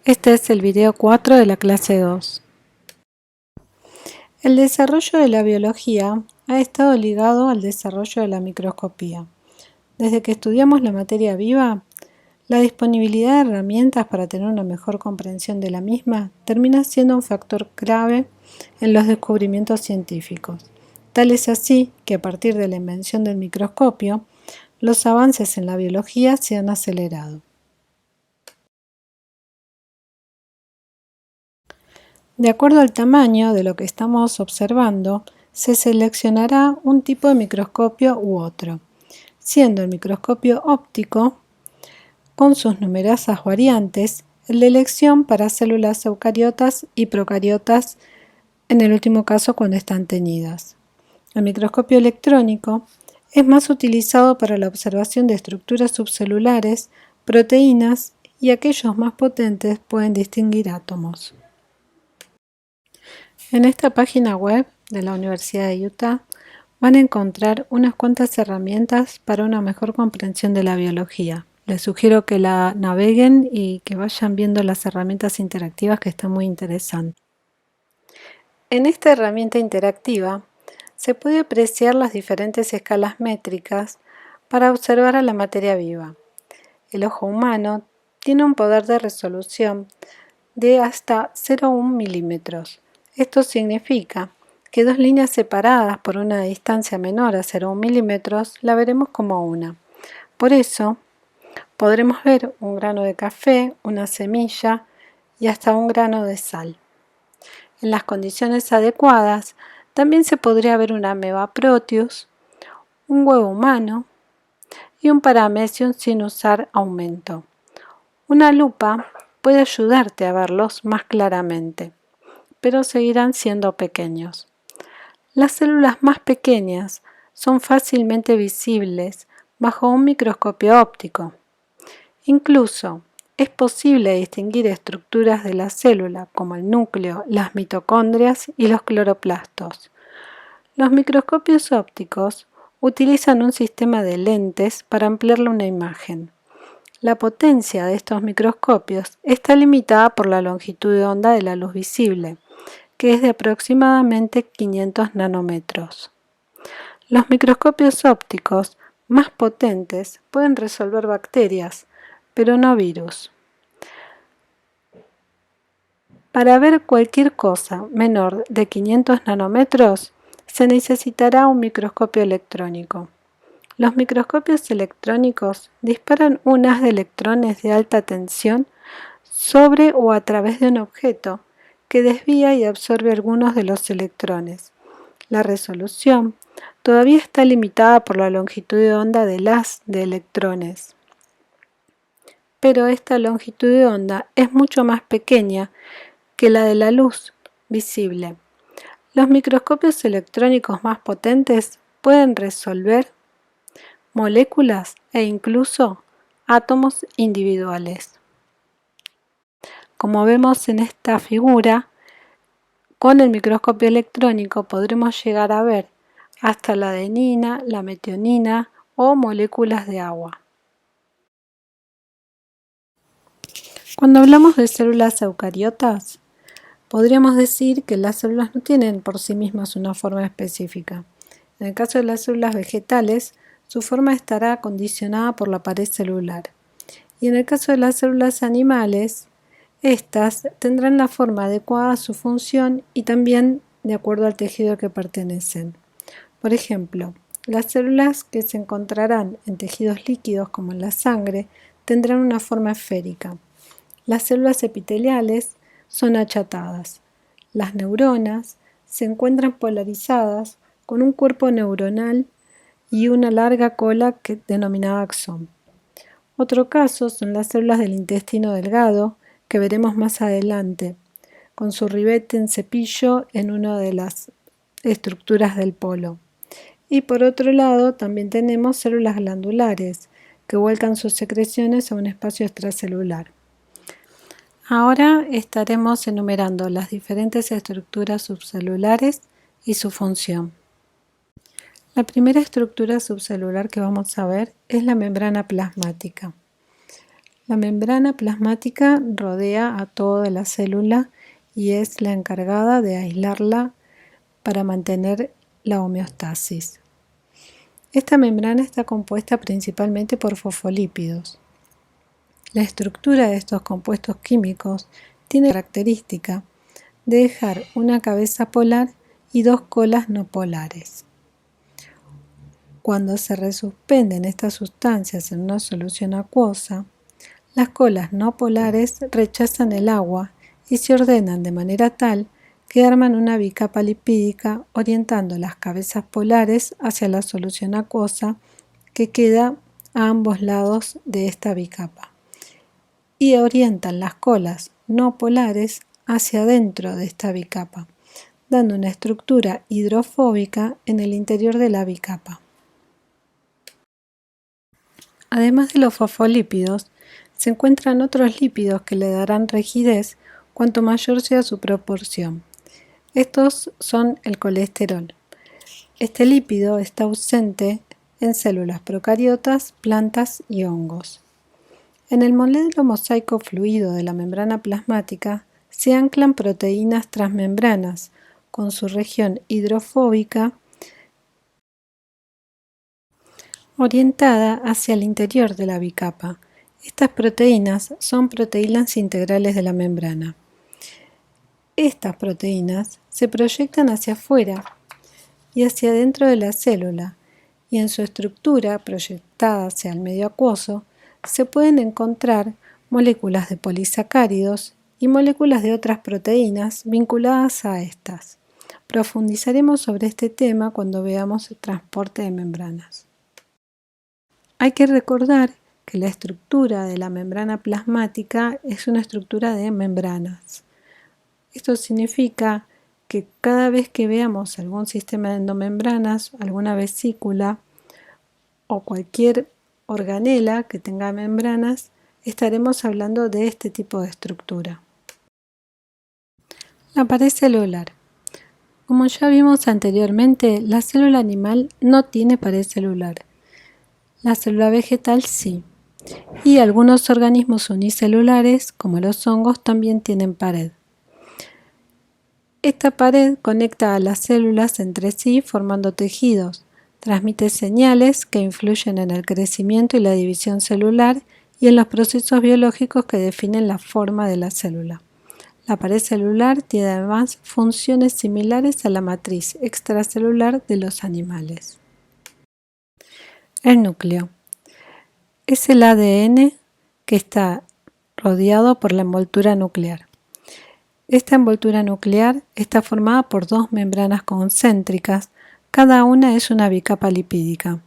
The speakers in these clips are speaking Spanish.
Este es el video 4 de la clase 2. El desarrollo de la biología ha estado ligado al desarrollo de la microscopía. Desde que estudiamos la materia viva, la disponibilidad de herramientas para tener una mejor comprensión de la misma termina siendo un factor clave en los descubrimientos científicos. Tal es así que a partir de la invención del microscopio, los avances en la biología se han acelerado. De acuerdo al tamaño de lo que estamos observando, se seleccionará un tipo de microscopio u otro, siendo el microscopio óptico, con sus numerosas variantes, la elección para células eucariotas y procariotas, en el último caso cuando están teñidas. El microscopio electrónico es más utilizado para la observación de estructuras subcelulares, proteínas y aquellos más potentes pueden distinguir átomos. En esta página web de la Universidad de Utah van a encontrar unas cuantas herramientas para una mejor comprensión de la biología. Les sugiero que la naveguen y que vayan viendo las herramientas interactivas que están muy interesantes. En esta herramienta interactiva se puede apreciar las diferentes escalas métricas para observar a la materia viva. El ojo humano tiene un poder de resolución de hasta 0,1 milímetros. Esto significa que dos líneas separadas por una distancia menor a 0,1 milímetros la veremos como una. Por eso, podremos ver un grano de café, una semilla y hasta un grano de sal. En las condiciones adecuadas, también se podría ver una ameba proteus, un huevo humano y un paramecium sin usar aumento. Una lupa puede ayudarte a verlos más claramente, pero seguirán siendo pequeños. Las células más pequeñas son fácilmente visibles bajo un microscopio óptico. Incluso es posible distinguir estructuras de la célula como el núcleo, las mitocondrias y los cloroplastos. Los microscopios ópticos utilizan un sistema de lentes para ampliar una imagen. La potencia de estos microscopios está limitada por la longitud de onda de la luz visible, que es de aproximadamente 500 nanómetros. Los microscopios ópticos más potentes pueden resolver bacterias, pero no virus. Para ver cualquier cosa menor de 500 nanómetros, se necesitará un microscopio electrónico. Los microscopios electrónicos disparan un haz de electrones de alta tensión sobre o a través de un objeto que desvía y absorbe algunos de los electrones. La resolución todavía está limitada por la longitud de onda del haz de electrones, pero esta longitud de onda es mucho más pequeña que la de la luz visible. Los microscopios electrónicos más potentes pueden resolver moléculas e incluso átomos individuales. Como vemos en esta figura, con el microscopio electrónico podremos llegar a ver hasta la adenina, la metionina o moléculas de agua. Cuando hablamos de células eucariotas, podríamos decir que las células no tienen por sí mismas una forma específica. En el caso de las células vegetales, su forma estará condicionada por la pared celular. Y en el caso de las células animales, estas tendrán la forma adecuada a su función y también de acuerdo al tejido al que pertenecen. Por ejemplo, las células que se encontrarán en tejidos líquidos como en la sangre tendrán una forma esférica. Las células epiteliales son achatadas. Las neuronas se encuentran polarizadas con un cuerpo neuronal y una larga cola denominada axón. Otro caso son las células del intestino delgado, que veremos más adelante, con su ribete en cepillo en una de las estructuras del polo. Y por otro lado también tenemos células glandulares, que vuelcan sus secreciones a un espacio extracelular. Ahora estaremos enumerando las diferentes estructuras subcelulares y su función. La primera estructura subcelular que vamos a ver es la membrana plasmática. La membrana plasmática rodea a toda la célula y es la encargada de aislarla para mantener la homeostasis. Esta membrana está compuesta principalmente por fosfolípidos. La estructura de estos compuestos químicos tiene la característica de dejar una cabeza polar y dos colas no polares. Cuando se resuspenden estas sustancias en una solución acuosa, las colas no polares rechazan el agua y se ordenan de manera tal que arman una bicapa lipídica orientando las cabezas polares hacia la solución acuosa que queda a ambos lados de esta bicapa y orientan las colas no polares hacia adentro de esta bicapa, dando una estructura hidrofóbica en el interior de la bicapa. Además de los fosfolípidos, se encuentran otros lípidos que le darán rigidez cuanto mayor sea su proporción. Estos son el colesterol. Este lípido está ausente en células procariotas, plantas y hongos. En el modelo mosaico fluido de la membrana plasmática se anclan proteínas transmembranas con su región hidrofóbica orientada hacia el interior de la bicapa. Estas proteínas son proteínas integrales de la membrana. Estas proteínas se proyectan hacia afuera y hacia adentro de la célula, y en su estructura proyectada hacia el medio acuoso se pueden encontrar moléculas de polisacáridos y moléculas de otras proteínas vinculadas a estas. Profundizaremos sobre este tema cuando veamos el transporte de membranas. Hay que recordar que la estructura de la membrana plasmática es una estructura de membranas. Esto significa que cada vez que veamos algún sistema de endomembranas, alguna vesícula o cualquier organela que tenga membranas, estaremos hablando de este tipo de estructura. La pared celular. Como ya vimos anteriormente, la célula animal no tiene pared celular. La célula vegetal sí. Y algunos organismos unicelulares, como los hongos, también tienen pared. Esta pared conecta a las células entre sí formando tejidos, transmite señales que influyen en el crecimiento y la división celular y en los procesos biológicos que definen la forma de la célula. La pared celular tiene además funciones similares a la matriz extracelular de los animales. El núcleo es el ADN que está rodeado por la envoltura nuclear. Esta envoltura nuclear está formada por dos membranas concéntricas, cada una es una bicapa lipídica.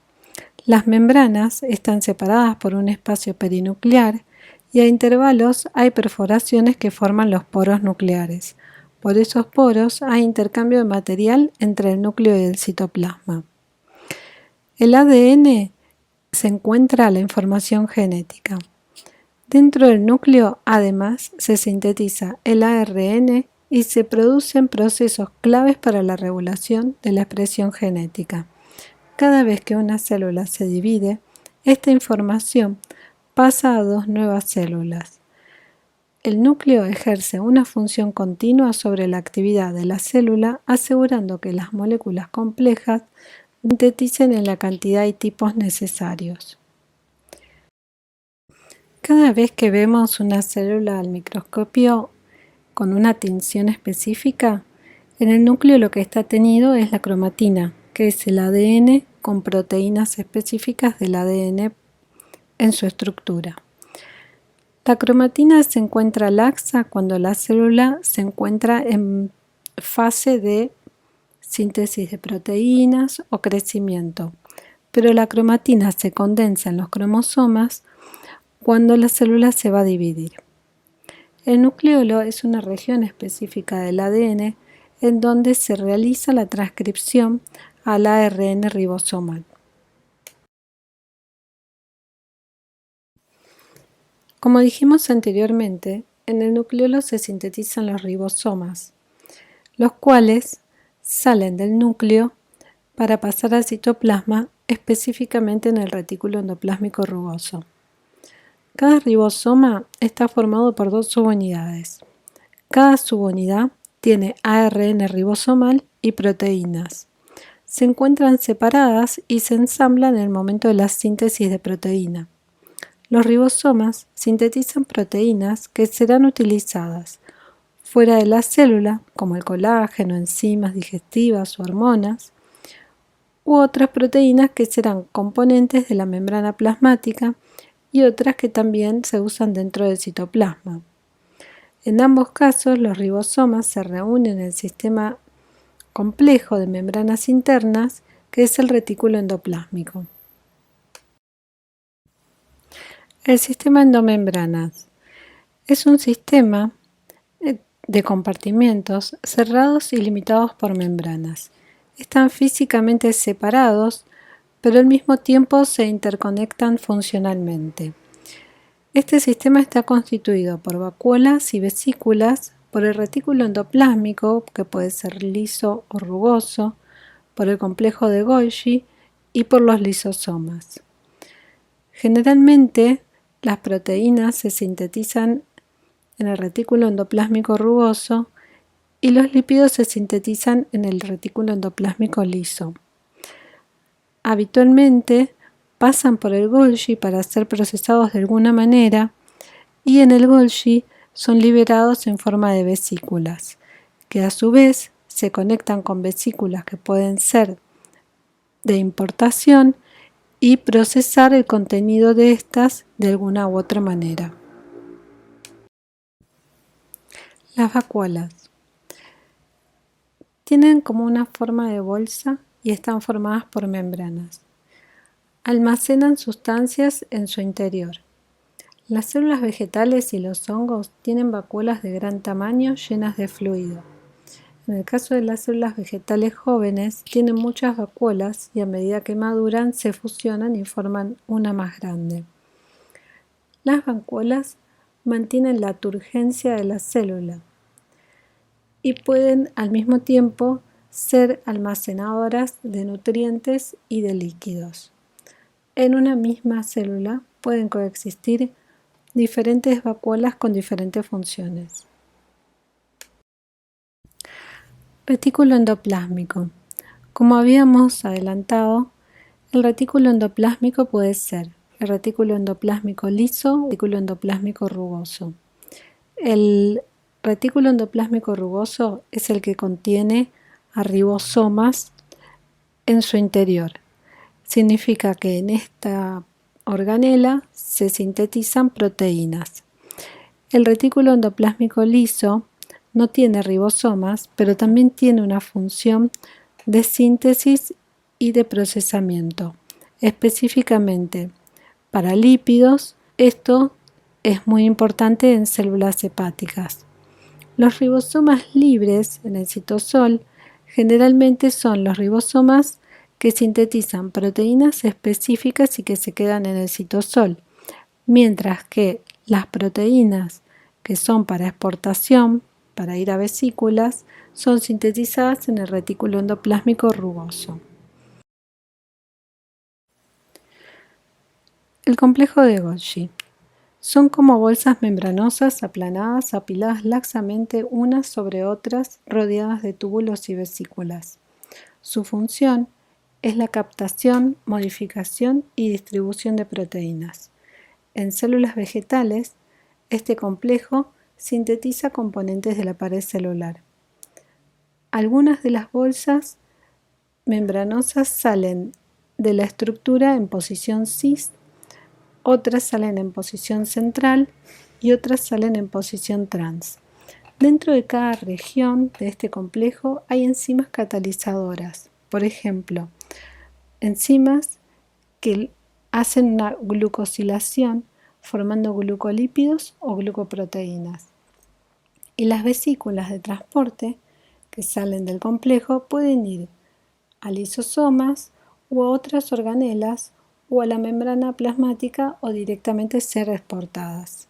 Las membranas están separadas por un espacio perinuclear y a intervalos hay perforaciones que forman los poros nucleares. Por esos poros hay intercambio de material entre el núcleo y el citoplasma. El ADN se encuentra la información genética. Dentro del núcleo, además, se sintetiza el ARN y se producen procesos claves para la regulación de la expresión genética. Cada vez que una célula se divide, esta información pasa a dos nuevas células. El núcleo ejerce una función continua sobre la actividad de la célula, asegurando que las moléculas complejas sinteticen en la cantidad y tipos necesarios. Cada vez que vemos una célula al microscopio con una tinción específica, en el núcleo lo que está tenido es la cromatina, que es el ADN con proteínas específicas del ADN en su estructura. La cromatina se encuentra laxa cuando la célula se encuentra en fase de síntesis de proteínas o crecimiento, pero la cromatina se condensa en los cromosomas cuando la célula se va a dividir. El nucleolo es una región específica del ADN en donde se realiza la transcripción al ARN ribosomal. Como dijimos anteriormente, en el nucleolo se sintetizan los ribosomas, los cuales salen del núcleo para pasar al citoplasma, específicamente en el retículo endoplásmico rugoso. Cada ribosoma está formado por 2 subunidades. Cada subunidad tiene ARN ribosomal y proteínas. Se encuentran separadas y se ensamblan en el momento de la síntesis de proteína. Los ribosomas sintetizan proteínas que serán utilizadas fuera de la célula, como el colágeno, enzimas digestivas o hormonas, u otras proteínas que serán componentes de la membrana plasmática y otras que también se usan dentro del citoplasma. En ambos casos, los ribosomas se reúnen en el sistema complejo de membranas internas, que es el retículo endoplásmico. El sistema endomembranas es un sistema de compartimentos cerrados y limitados por membranas. Están físicamente separados, pero al mismo tiempo se interconectan funcionalmente. Este sistema está constituido por vacuolas y vesículas, por el retículo endoplásmico, que puede ser liso o rugoso, por el complejo de Golgi y por los lisosomas. Generalmente, las proteínas se sintetizan en el retículo endoplásmico rugoso y los lípidos se sintetizan en el retículo endoplásmico liso. Habitualmente pasan por el Golgi para ser procesados de alguna manera y en el Golgi son liberados en forma de vesículas, que a su vez se conectan con vesículas que pueden ser de importación y procesar el contenido de estas de alguna u otra manera. Las vacuolas tienen como una forma de bolsa y están formadas por membranas. Almacenan sustancias en su interior. Las células vegetales y los hongos tienen vacuolas de gran tamaño llenas de fluido. En el caso de las células vegetales jóvenes, tienen muchas vacuolas y a medida que maduran se fusionan y forman una más grande. Las vacuolas mantienen la turgencia de la célula y pueden al mismo tiempo ser almacenadoras de nutrientes y de líquidos. En una misma célula pueden coexistir diferentes vacuolas con diferentes funciones. Retículo endoplásmico. Como habíamos adelantado, el retículo endoplásmico puede ser el retículo endoplásmico liso o el retículo endoplásmico rugoso. El retículo endoplásmico rugoso es el que contiene a ribosomas en su interior. Significa que en esta organela se sintetizan proteínas. El retículo endoplásmico liso no tiene ribosomas, pero también tiene una función de síntesis y de procesamiento. Específicamente para lípidos, esto es muy importante en células hepáticas. Los ribosomas libres en el citosol generalmente son los ribosomas que sintetizan proteínas específicas y que se quedan en el citosol, mientras que las proteínas que son para exportación, para ir a vesículas, son sintetizadas en el retículo endoplásmico rugoso. El complejo de Golgi. Son como bolsas membranosas aplanadas, apiladas laxamente unas sobre otras, rodeadas de túbulos y vesículas. Su función es la captación, modificación y distribución de proteínas. En células vegetales, este complejo sintetiza componentes de la pared celular. Algunas de las bolsas membranosas salen de la estructura en posición cis, otras salen en posición central y otras salen en posición trans. Dentro de cada región de este complejo hay enzimas catalizadoras, por ejemplo, enzimas que hacen una glucosilación formando glucolípidos o glucoproteínas. Y las vesículas de transporte que salen del complejo pueden ir a lisosomas u a otras organelas o a la membrana plasmática o directamente ser exportadas.